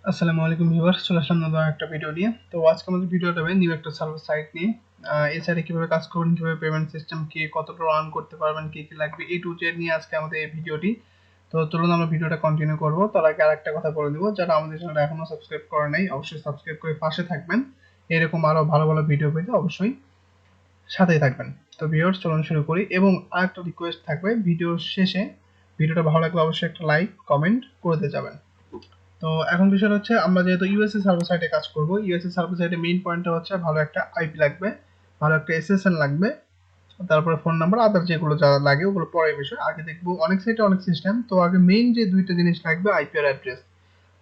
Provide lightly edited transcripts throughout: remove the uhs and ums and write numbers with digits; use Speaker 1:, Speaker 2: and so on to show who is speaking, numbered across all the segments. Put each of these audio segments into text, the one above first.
Speaker 1: আসসালামু আলাইকুম ভিউয়ার্স, চলে আসলাম নতুন একটা ভিডিও নিয়ে। তো আজকে আমাদের ভিডিওটা হবে নিউ একটা সার্ভার সাইট নিয়ে। এই সাইটে কিভাবে কাজ করবেন, কিভাবে পেমেন্ট সিস্টেম কি, কতটা রান করতে পারবেন, কি কি লাগবে, এ টু জেড নিয়ে আজকে আমাদের এই ভিডিওটি। তো চলুন আমরা ভিডিওটা কন্টিনিউ করব। তার আগে আরেকটা কথা বলে দিব, যারা আমাদের চ্যানেলটা এখনো সাবস্ক্রাইব করে নাই অবশ্যই সাবস্ক্রাইব করে পাশে থাকবেন। এরকম আরো ভালো ভালো ভিডিও পেতে অবশ্যই সাথেই থাকবেন। তো ভিউয়ার্স চলুন শুরু করি, এবং আরেকটা রিকোয়েস্ট থাকবে, ভিডিওর শেষে ভিডিওটা ভালো লাগলে অবশ্যই একটা লাইক কমেন্ট করতে যাবেন। তো এখন বিষয় হচ্ছে, আমরা যেহেতু ইউএসএ সার্ভার সাইটে কাজ করব, ইউএসএ সার্ভার সাইটে মেইন পয়েন্টটা হচ্ছে ভালো একটা আইপি লাগবে, ভালো একটা এসএসএন লাগবে, তারপরে ফোন নাম্বার, আদার যেগুলো যা লাগে ওগুলো পরের বিষয়। আগে দেখবো অনেক সাইটে অনেক সিস্টেম, তো আগে মেইন যে দুইটা জিনিস লাগবে আইপি আর অ্যাড্রেস।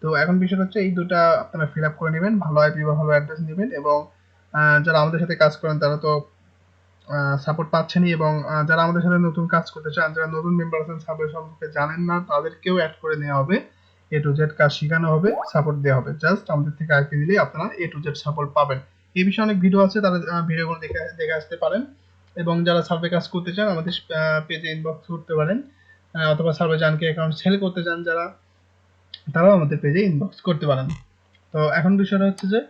Speaker 1: তো এখন বিষয় হচ্ছে এই দুটা আপনারা ফিল আপ করে নেবেন, ভালো আইপি বা ভালো অ্যাড্রেস নেবেন। এবং যারা আমাদের সাথে কাজ করেন তারা তো সাপোর্ট পাচ্ছেনই, এবং যারা আমাদের সাথে নতুন কাজ করতে চান, যারা নতুন মেম্বার আছেন, সাপোর্ট সম্পর্কে জানেন না, তাদেরকেও অ্যাড করে নেওয়া হবে। এ টু জেড কাজ শেখানো হবে, সাপোর্ট দেওয়া হবে। জাস্ট আমাদের থেকে আইপি দিলেই আপনারা এ টু জেড সাপোর্ট পাবেন। এই বিষয়ে অনেক ভিডিও আছে, তারা ভিডিওগুলো দেখে দেখে আসতে পারেন। এবং যারা সার্ভে কাজ করতে চান আমাদের পেজে ইনবক্স করতে পারেন, অথবা সার্ভে জানকে অ্যাকাউন্ট সেল করতে চান যারা, তারাও আমাদের পেজে ইনবক্স করতে পারেন। তো এখন বিষয়টা হচ্ছে যে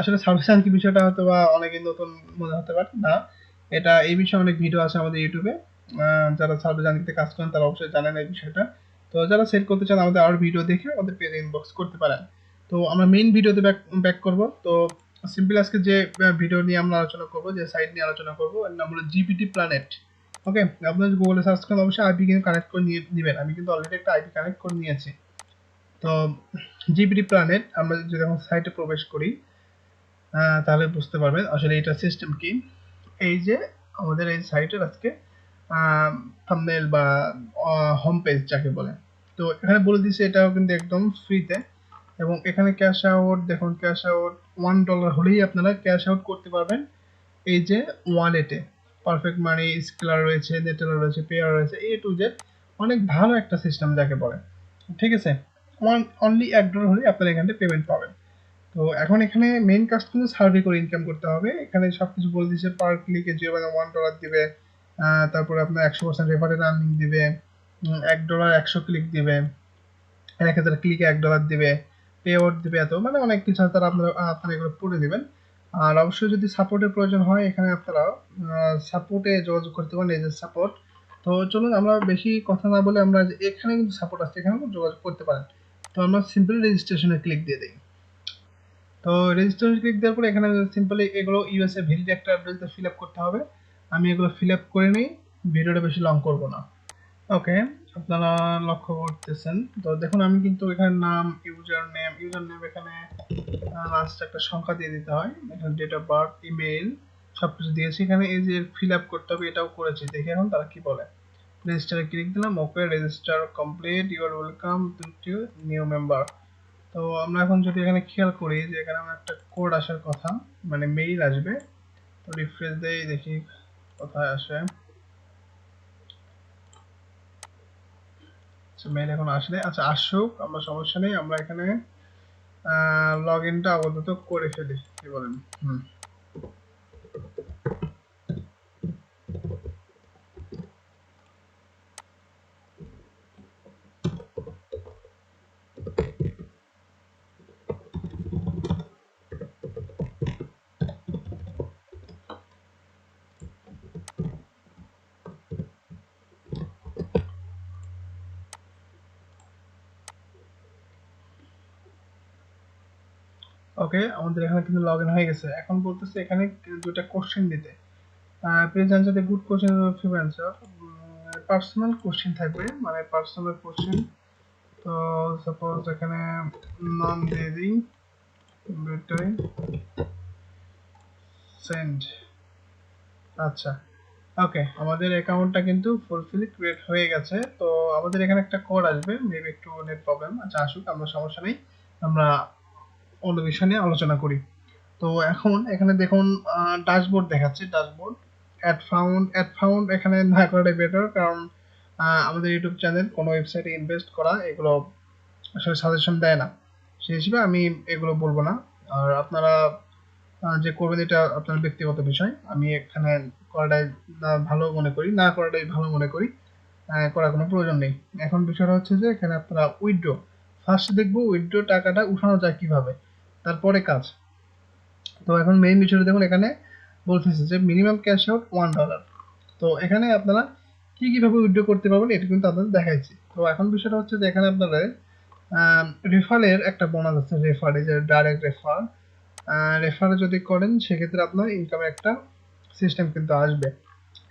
Speaker 1: আসলে সার্ভিস কি বিষয়টা হয়তো বা অনেকেই নতুন মনে হতে পারে না। এটা এই বিষয়ে অনেক ভিডিও আছে আমাদের ইউটিউবে। যারা সার্ভিস জানতে কাজ করেন তারা অবশ্যই জানেন এই বিষয়টা। তো যারা সেট করতে চান আমাদের আরো ভিডিও দেখে আমাদের পেজে ইনবক্স করতে পারেন। তো আমরা মেইন ভিডিওতে ব্যাক করব। তো সিম্পল আজকে যে ভিডিও নিয়ে আমরা আলোচনা করব, যে সাইট নিয়ে আলোচনা করব, এর নাম হলো জিপিটি প্ল্যানেট। ওকে, আপনারা গুগলে সার্চ করেন অবশ্যই আইপি কিন্তু কানেক্ট করে নিয়ে নেবেন। আমি কিন্তু অলরেডি একটা আইপি কানেক্ট করে নিয়েছি। তো জিপিটি প্ল্যানেট আমরা যদি এখন সাইটে প্রবেশ করি, তাহলে বুঝতে পারবেন আসলে এটা সিস্টেম কি। এই যে আমাদের এই সাইটের আজকে থাম্বনেল বা হোম পেজ যাকে বলে, তো এখানে বলে দিচ্ছে এটাও কিন্তু একদম ফ্রিতে। এবং এখানে ক্যাশ আউট দেখুন, ক্যাশ আউট $1 হলেই আপনারা ক্যাশ আউট করতে পারবেন। এই যে ওয়ালেটে পারফেক্ট মানি, স্কেলার রয়েছে, নেটেলার রয়েছে, পেয়ার রয়েছে, এ টু জেড অনেক ভালো একটা সিস্টেম যাকে বলে। ঠিক আছে, অনলি $1 হলেই আপনারা এখান থেকে পেমেন্ট পাবেন। তো এখন এখানে মেইন কাজ কিন্তু সার্ভে করে ইনকাম করতে হবে। এখানে সবকিছু বলে দিচ্ছে, পার ক্লিকে $1 দিবে, তারপরে আপনার 100% রেফারেল আর্নিং দিবে, $1 100 ক্লিক দিবে, 1000 ক্লিকে $1 দিবে, পে আউট দিবে, এত মানে অনেক কিছু আছে, তারা আপনারা এগুলো পড়ে দিবেন। আর অবশ্যই যদি সাপোর্টের প্রয়োজন হয় এখানে আপনারা সাপোর্টে যোগাযোগ করতে পারেন, এই যে সাপোর্ট। তো চলুন আমরা বেশি কথা না বলে, আমরা এখানে কিন্তু সাপোর্ট আছে, এখানে যোগাযোগ করতে পারেন। তো আমরা সিম্পলি রেজিস্ট্রেশনে ক্লিক দিয়ে দিই। তো রেজিস্ট্রেশন ক্লিক দেওয়ার পরে এখানে সিম্পলি এগুলো ইউএসএ ভ্যালিড একটা অ্যাড্রেস ফিল আপ করতে হবে। আমি এগুলো ফিল আপ করে নিই, ভিডিওটা বেশি লং করব না। ওকে, আপনারা লক্ষ্য করতেছেন তো দেখুন, আমি কিন্তু এখানে নাম, ইউজার নেম এখানে লাস্ট একটা সংখ্যা দিয়ে দিতে হয়, এখানে ডেট অফ বার্থ, ইমেইল সবকিছু দিয়েছি। এখানে এই যে ফিল আপ করতে হবে এটাও করেছি, দেখি এখন তারা কি বলে। রেজিস্টারে ক্লিক দিলাম, okay register complete, you are welcome to new member. তো আমরা এখন যদি এখানে খেয়াল করি যে এখানে আমার একটা কোড আসার কথা, মানে মেইল আসবে। তো রিফ্রেশ দেই, দেখি কোথায় আসে। মেইল এখন আসলে, আচ্ছা আসুক, আমরা সমস্যা নেই। আমরা এখানে লগ ইনটা আপাতত করে ফেলি, কি বলেন? হুম, ওকে, আমাদের এখানে কিন্তু লগ ইন হয়ে গেছে। এখন বলতেছে এখানে দুটা কোশ্চেন দিতে, please answer the good question or few answer. Personal question থাকবে, মানে পার্সোনাল কোশ্চেন। তো সাপোজ এখানে নাম দিয়ে দিই, বেটাই সেন্ড। আচ্ছা, ওকে, আমাদের অ্যাকাউন্টটা কিন্তু ফুলফিল ক্রিয়েট হয়ে গেছে। তো আমাদের এখানে একটা কোড আসবে, মেবি একটু নেট প্রবলেম, আচ্ছা আসুক, আমরা সমস্যা নেই, আমরা অন্য বিষয় নিয়ে আলোচনা করি। তো এখন এখানে দেখুন ড্যাশবোর্ড দেখাচ্ছে, ড্যাশবোর্ড অ্যাড ফাউন্ড এখানে না করাটাই বেটার, কারণ আমাদের ইউটিউব চ্যানেল কোনো ওয়েবসাইটে ইনভেস্ট করা এগুলো আসলে সাজেশন দেয় না, সেই হিসেবে আমি এগুলো বলবো না। আর আপনারা যে করবেন এটা আপনার ব্যক্তিগত বিষয়, আমি এখানে করাটাই ভালো মনে করি, না করাটাই ভালো মনে করি, করার কোনো প্রয়োজন নেই। এখন বিষয়টা হচ্ছে যে এখানে আপনারা উইথড্র ফার্স্ট দেখবো উইথড্র টাকাটা উঠানো যায় কিভাবে, তারপরে কাজ। তো এখন মেইন বিষয়টা দেখুন, এখানে বলতেছে যে মিনিমাম ক্যাশ আউট $1। তো এখানে আপনারা কিভাবে উইথড্র করতে পারবেন এটা কিন্তু আপনাদের দেখাইছি। তো এখন বিষয়টা হচ্ছে যে এখানে আপনাদের রেফারের একটা বোনাস আছে, রেফার এই যে ডাইরেক্ট রেফার, রেফারে যদি করেন সেক্ষেত্রে আপনার ইনকামের একটা সিস্টেম কিন্তু আসবে।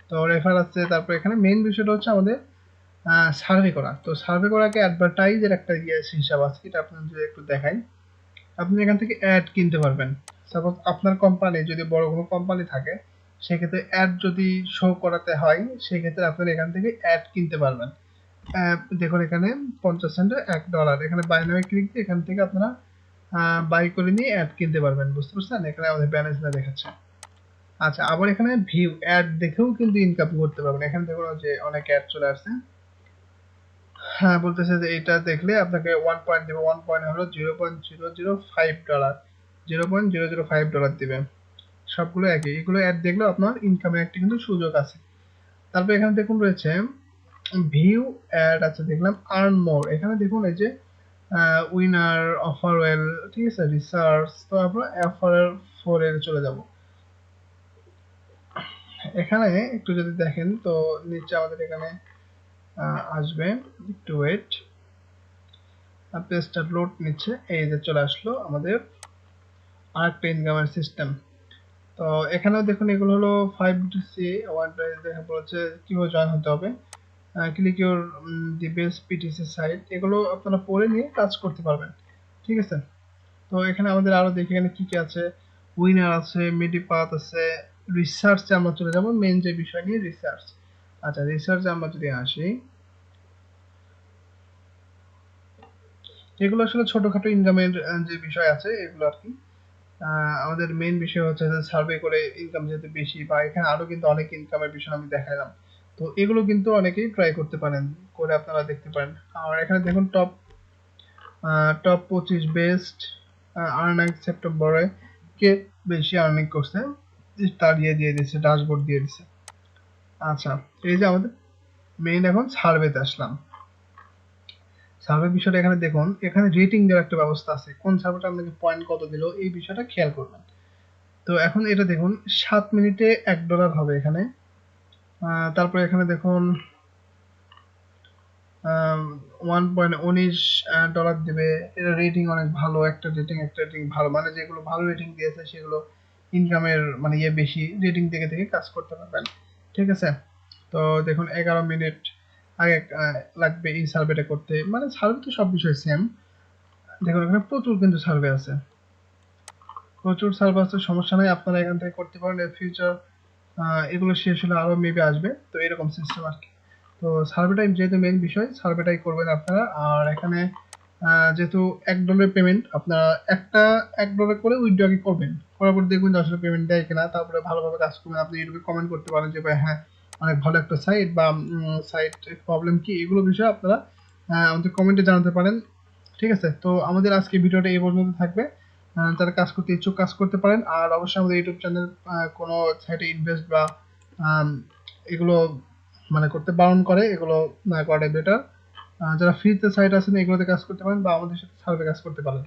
Speaker 1: তো রেফার আছে, তারপর এখানে মেইন বিষয়টা হচ্ছে আমাদের সার্ভে করা। তো সার্ভে করাকে অ্যাডভার্টাইজের একটা হিসাব আছে, এটা আপনার যদি একটু দেখাই। আপনি এখান থেকে অ্যাড কিনতে পারবেন। সাপোজ আপনার কোম্পানি যদি বড় কোনো কোম্পানি থাকে, সেক্ষেত্রে অ্যাড যদি শো করাতে হয়, সেক্ষেত্রে আপনারা এখান থেকে অ্যাড কিনতে পারবেন। দেখুন এখানে 50 সেন্টে $1, এখানে বাই নামে ক্লিক দিয়ে এখান থেকে আপনারা বাই করে নিয়ে অ্যাড কিনতে পারবেন। বুঝতে পারছেন? এখানে আমাদের ব্যালেন্স না দেখাচ্ছে। আচ্ছা, আবার এখানে ভিউ অ্যাড দেখেও কিন্তু ইনকাম করতে পারবেন। এখানে দেখুন যে অনেক অ্যাড চলে আসছে। হ্যাঁ, বলতেছে যে এটা দেখলে আপনাকে 1 পয়েন্ট দিবে, 1 পয়েন্ট হলো $0.005, $0.005 দিবে। সবগুলো একই, এগুলো অ্যাড দেখলেও আপনার ইনকামের একটা কিন্তু সুযোগ আছে। তারপর এখানে দেখুন রয়েছে ভিউ অ্যাড আছে, দেখলাম আর্ন মোর। এখানে দেখুন এই যে উইনার, অফার ওয়েল, ঠিক আছে, রিসার্চ। তো আমরা অফার ফোর এর চলে যাব। এখানে একটু যদি দেখেন তো নিচে আমাদের এখানে আসবে, একটু ওয়েট, পেজটা লোড নিচ্ছে। এই যে চলে আসলো আমাদের আরেকটা ইনকামের সিস্টেম। তো এখানেও দেখুন এগুলো হলো 5BTC ওয়ান প্রাইস দেখা বলেছে কিভাবে জয়েন হতে হবে। Click your the best PTC site, এগুলো আপনারা পড়ে নিয়ে কাজ করতে পারবেন। ঠিক আছে? তো এখানে আমাদের আরো দেখি এখানে কি আছে। উইনার আছে, মিডিপাথ আছে, রিসার্চে আমরা চলে যাব, মেন যে বিষয় নিয়ে রিসার্চ। আচ্ছা, রিসার্চে আমরা যদি আসি, এগুলো আসলে ছোটখাটো ইনকামের যে বিষয় আছে এগুলো আর কি। আমাদের মেইন বিষয় হচ্ছে যে সার্ভে করে ইনকাম যেহেতু বেশি, বা এখানে আরো কিন্তু অনেক ইনকামের বিষয় আমি দেখালাম। তো এগুলো কিন্তু অনেকেই ট্রাই করতে পারেন, করে আপনারা দেখতে পারেন। আর এখানে দেখুন টপ 25 বেস্ট আর্নিং সেপ্টেম্বরে কে বেশি আর্নিং করছে, তার দিয়ে দিচ্ছে, ড্যাশবোর্ড দিয়ে দিচ্ছে। আচ্ছা, এই যে আমাদের মেইন এখন সার্ভেতে আসলাম। সার্ভে বিষয়টা এখানে দেখুন, এখানে রেটিং দেওয়ার একটা ব্যবস্থা আছে, কোন সার্ভেটা আপনাকে পয়েন্ট কত দিল এই বিষয়টা খেয়াল করবেন। তো এখন এটা দেখুন 7 মিনিটে $1 হবে এখানে। তারপরে এখানে দেখুন 1.19 দিবে। এটা রেটিং অনেক ভালো, একটা রেটিং ভালো, মানে যেগুলো ভালো রেটিং দিয়েছে সেগুলো ইনকামের মানে বেশি রেটিং থেকে থেকে কাজ করতে পারবেন। ঠিক আছে? তো দেখুন 11 মিনিট আগে লাগবে এই সার্ভেটা করতে। মানে সার্ভে তো সব বিষয় সেম। দেখুন এখানে প্রচুর কিন্তু সার্ভে আছে, প্রচুর সার্ভে আছে, সমস্যা নাই, আপনারা এখান থেকে করতে পারেন। এর ফিউচার এগুলো শেষ হলে আরো মেবি আসবে। তো এরকম সিস্টেম আর কি। তো সার্ভেটাই যেহেতু মেইন বিষয়, সার্ভেটাই করবেন আপনারা। আর এখানে যেহেতু $1 পেমেন্ট, আপনারা $1 করে উইথড্র আগে করবেন, করার পর দেখবেন যে আসলে পেমেন্ট দেয় কিনা, তারপরে ভালোভাবে কাজ করবেন। আপনি ইউটিউবে কমেন্ট করতে পারেন যে ভাই হ্যাঁ অনেক ভালো একটা সাইট, বা সাইট প্রবলেম কি, এগুলো বিষয়ে আপনারা আমাদের কমেন্টে জানাতে পারেন। ঠিক আছে? তো আমাদের আজকে ভিডিওটা এই পর্যন্ত থাকবে। যারা কাজ করতে ইচ্ছুক কাজ করতে পারেন। আর অবশ্যই আমাদের ইউটিউব চ্যানেল কোনো সাইটে ইনভেস্ট বা আম, এগুলো মানে করতে বারণ করে, এগুলো না করাটাই বেটার। যারা ফ্রিতে সাইট আছেন এগুলোতে কাজ করতে পারেন, বা আমাদের সাথে সার্ভে কাজ করতে পারেন।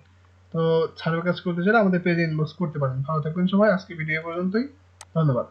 Speaker 1: তো সার্ভে কাজ করতে চাইলে আমাদের পেজে ইনবক্স করতে পারেন। ভালো থাকবেন সবাই, আজকে ভিডিও পর্যন্তই, ধন্যবাদ।